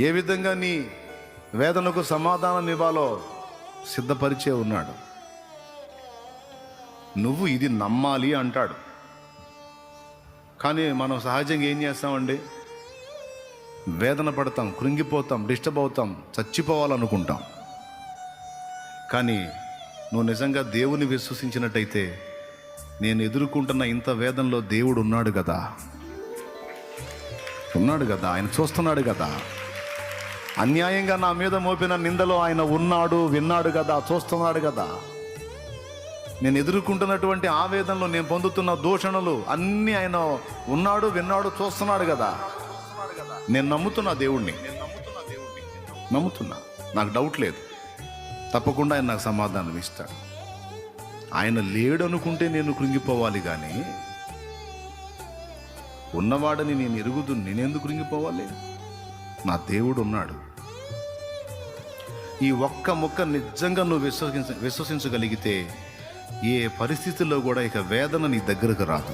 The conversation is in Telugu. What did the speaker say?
ఏ విధంగా నీ వేదనకు సమాధానం ఇవ్వాలో సిద్ధపరిచే ఉన్నాడు. నువ్వు ఇది నమ్మాలి అంటాడు. కానీ మనం సహజంగా ఏం చేస్తామండి? వేదన పడతాం, కృంగిపోతాం, డిస్టర్బ్ అవుతాం, చచ్చిపోవాలనుకుంటాం. కానీ నువ్వు నిజంగా దేవుని విశ్వసించినట్టయితే, నేను ఎదుర్కొంటున్న ఇంత వేదనలో దేవుడు ఉన్నాడు కదా, ఆయన చూస్తున్నాడు కదా, అన్యాయంగా నా మీద మోపిన నిందలో ఆయన ఉన్నాడు, విన్నాడు కదా, చూస్తున్నాడు కదా, నేను ఎదుర్కొంటున్నటువంటి ఆవేదనలో, నేను పొందుతున్న దూషణలు అన్నీ ఆయన ఉన్నాడు, విన్నాడు, చూస్తున్నాడు కదా. నేను నమ్ముతున్నా దేవుణ్ణి, నమ్ముతున్నా, నాకు డౌట్ లేదు. తప్పకుండా ఆయన నాకు సమాధానం ఇస్తాడు. ఆయన లేడు అనుకుంటే నేను కృంగిపోవాలి, కానీ ఉన్నవాడని నేను ఎరుగుదును, నేనెందుకు కృంగిపోవాలి? నా దేవుడు ఉన్నాడు. ఈ ఒక్క ముక్క నిజంగా నువ్వు విశ్వసించగలిగితే ఏ పరిస్థితుల్లో కూడా ఇక వేదన నీ దగ్గరకు రాదు.